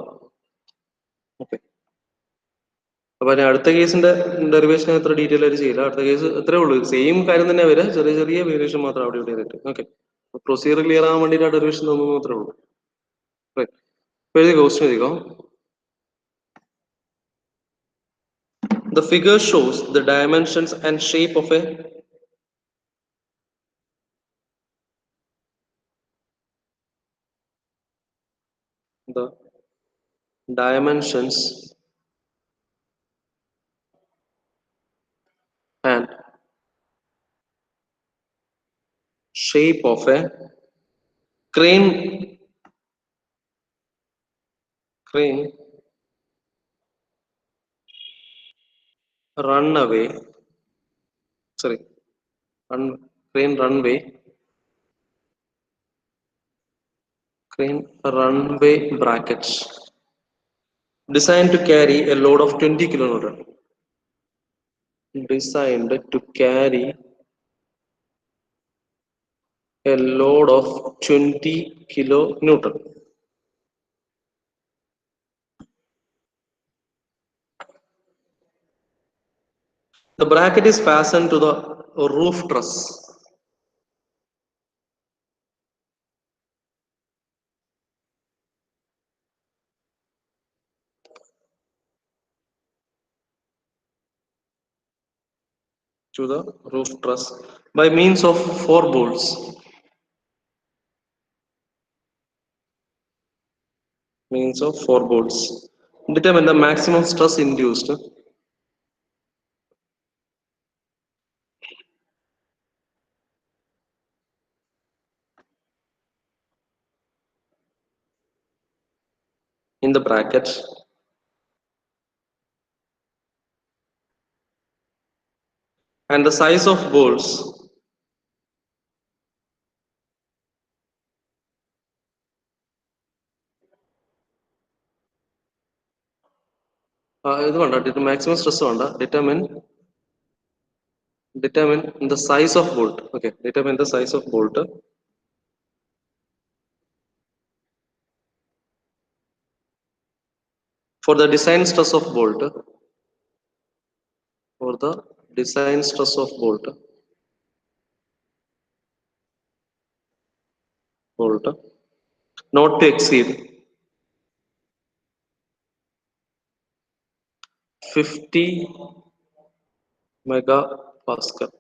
ഓക്കെ, അപ്പൊ ഞാൻ അടുത്ത കേസിന്റെ ഡെറിവേഷൻ എത്ര ഡീറ്റെയിൽ ആയിട്ട് ചെയ്യില്ല. അടുത്ത കേസ് എത്രേ ഉള്ളൂ, സെയിം കാര്യം തന്നെ വരിക, ചെറിയ ചെറിയ വേരിയേഷൻ മാത്രം അവിടെ ഇവിടെ ചെയ്തിട്ട്. ഓക്കെ, പ്രൊസീജിയർ ക്ലിയർ ആകാൻ വേണ്ടിയിട്ട് ആ ഡെറിവേഷൻ തന്നു മാത്രമേ ഉള്ളൂ. എഴുതി ക്വസ്റ്റ്യൻ എഴുതിക്കോ. The figure shows the dimensions and shape of a the dimensions and shape of a crane runway, sorry, crane runway brackets designed to carry a load of 20 kilonewton. Designed to carry a load of 20 kilonewton. The bracket is fastened to the roof truss. To the roof truss by means of 4 bolts. Means of 4 bolts. Determine the maximum stress induced in the bracket and the size of bolts maximum stress determine the size of bolt. Okay, determine the size of bolt for the design stress of bolt, for the design stress of bolt not to exceed 50 megapascal.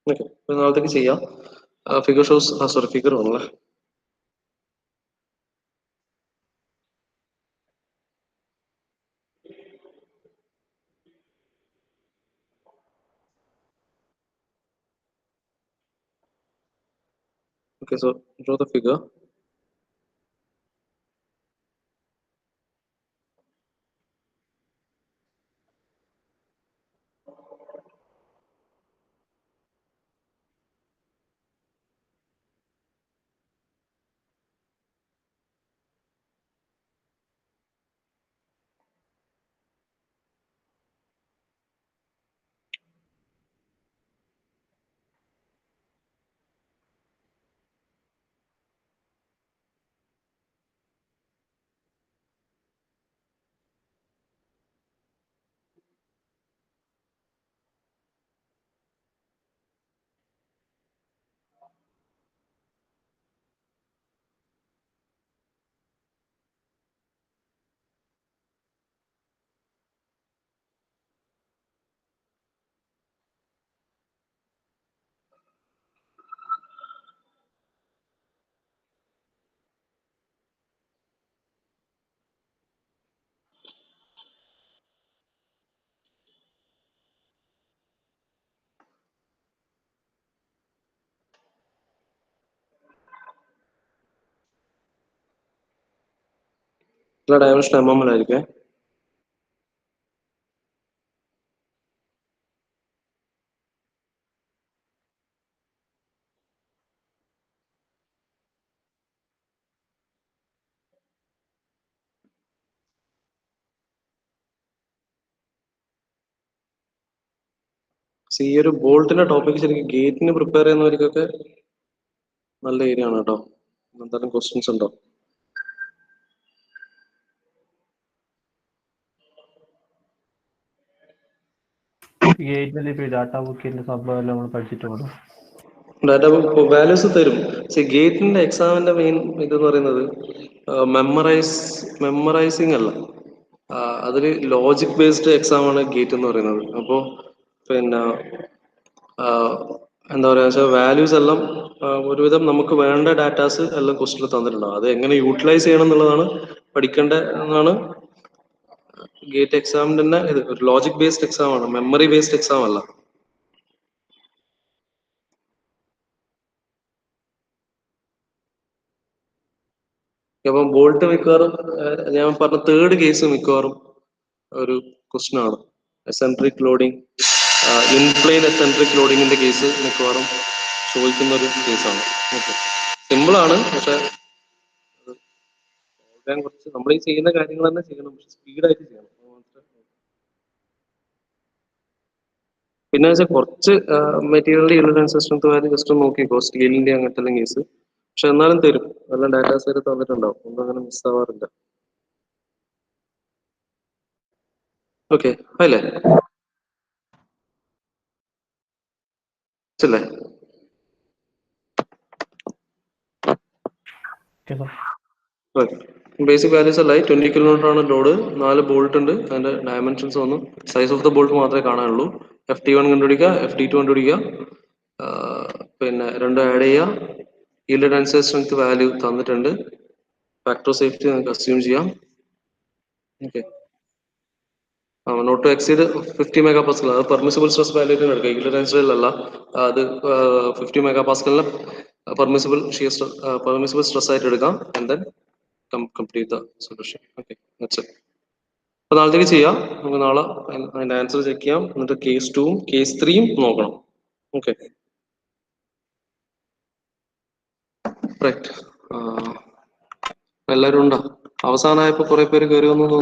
Okay, നാളത്തേക്ക് ചെയ്യാം. Figure shows, sorry, figure ആണല്ലേ. Okay, so draw the figure. Dimension mm ആയിരിക്കും. ഈ ഒരു ബോൾട്ടിന്റെ topic ശരിക്കും ഗേറ്റിന് prepare ചെയ്യുന്നവർക്കൊക്കെ നല്ല area ആണ് കേട്ടോ. എന്തെങ്കിലും ക്വസ്റ്റ്യൻസ് ഉണ്ടോ? ഗേറ്റിൽ ഇപ്പൊ ഡാറ്റാ ബുക്കിന്റെ സംഭവം എല്ലാം നമ്മൾ പഠിച്ചിട്ടുണ്ടോ? ഡാറ്റ ബുക്ക് വാല്യൂസ് തരും. പക്ഷെ ഗേറ്റിന്റെ എക്സാമിന്റെ മെയിൻ ഇതെന്ന് പറയുന്നത് മെമ്മറൈസിങ് അല്ല, അതൊരു ലോജിക് ബേസ്ഡ് എക്സാം ആണ് ഗേറ്റ് എന്ന് പറയുന്നത്. അപ്പോൾ പിന്നെ എന്താ പറയുക വെച്ചാൽ വാല്യൂസ് എല്ലാം ഒരുവിധം നമുക്ക് വേണ്ട ഡാറ്റാസ് എല്ലാം ക്വസ്റ്റിൽ തന്നിട്ടുണ്ടാവും. അത് എങ്ങനെ യൂട്ടിലൈസ് ചെയ്യണം എന്നുള്ളതാണ് പഠിക്കേണ്ട എന്നാണ് ഗേറ്റ് എക്സാമിന്റെ തന്നെ ഇത്. ഒരു ലോജിക് ബേസ്ഡ് എക്സാം ആണ്, മെമ്മറി ബേസ്ഡ് എക്സാം അല്ല. അപ്പം ബോൾട്ട് മിക്കവാറും ഞാൻ പറഞ്ഞ തേർഡ് കേസ് മിക്കവാറും ഒരു ക്വസ്റ്റ്യൻ ആണ്. എസെൻട്രിക് ലോഡിങ്, ഇൻപ്ലെയിൻ എസെൻട്രിക് ലോഡിങ്ങിന്റെ കേസ് മിക്കവാറും ചോദിക്കുന്ന ഒരു കേസാണ്. ഓക്കെ, സിമ്പിൾ ആണ്, പക്ഷെ കുറച്ച് നമ്മൾ ഈ ചെയ്യുന്ന കാര്യങ്ങൾ തന്നെ ചെയ്യണം, പക്ഷെ സ്പീഡായിട്ട് ചെയ്യണം. പിന്നെ വെച്ചാൽ കുറച്ച് മെറ്റീരിയലിന്റെ ഇൻഡിപെൻഡൻസ് സ്ട്രെങ്ത് വാല്യൂ ജസ്റ്റ് നോക്കിക്കോ, സ്റ്റീലിന്റെ അങ്ങനത്തെ കേസ്. പക്ഷെ എന്നാലും തരും, എല്ലാം ഡാറ്റാസ് വരെ തന്നിട്ടുണ്ടാവും, ഒന്നും അങ്ങനെ മിസ് ആവാറില്ല. ഓക്കെ അല്ലേ? അല്ലേ? ബേസിക് വാല്യൂസ് അല്ലായി 20 കിലോമീറ്റർ ആണ് ലോഡ്, 4 ബോൾട്ട് ഉണ്ട്, അതിന്റെ ഡയമെൻഷൻസ് വന്നു. സൈസ് ഓഫ് ദ ബോൾട്ട് മാത്രമേ കാണാനുള്ളൂ. FT1 കണ്ടുപിടിക്കുക, FT2 കണ്ടുപിടിക്കുക, പിന്നെ രണ്ടും ആഡ് ചെയ്യുക. ഈൽഡ് ടെൻസൈൽ സ്ട്രെങ്ത് വാല്യൂ തന്നിട്ടുണ്ട്. ഫാക്ടർ ഓഫ് സേഫ്റ്റി നമുക്ക് അസ്യൂം ചെയ്യാം. Okay, not to exceed 50 mega pascal, അത് പെർമിസിബിൾ സ്ട്രെസ് വാല്യൂറ്റിന് എടുക്കുക, ഈൽഡ് ടെൻസൈൽ അല്ല. അത് 50 മെഗാ പാസ്കലിന് പെർമിസിബിൾ സ്ട്രെസ് ആയിട്ട് എടുക്കാം. And then complete the solution. Okay, that's it. അപ്പൊ നാളത്തേക്ക് ചെയ്യാം. നമുക്ക് നാളെ അതിന്റെ ആൻസർ ചെക്ക് ചെയ്യാം. എന്നിട്ട് കേസ് 2ഉം കേസ് 3യും നോക്കണം. Okay, right. എല്ലാവരും ഉണ്ടോ? അവസാനമായപ്പോ കുറെ പേര് കയറി വന്നു തോന്നുന്നു.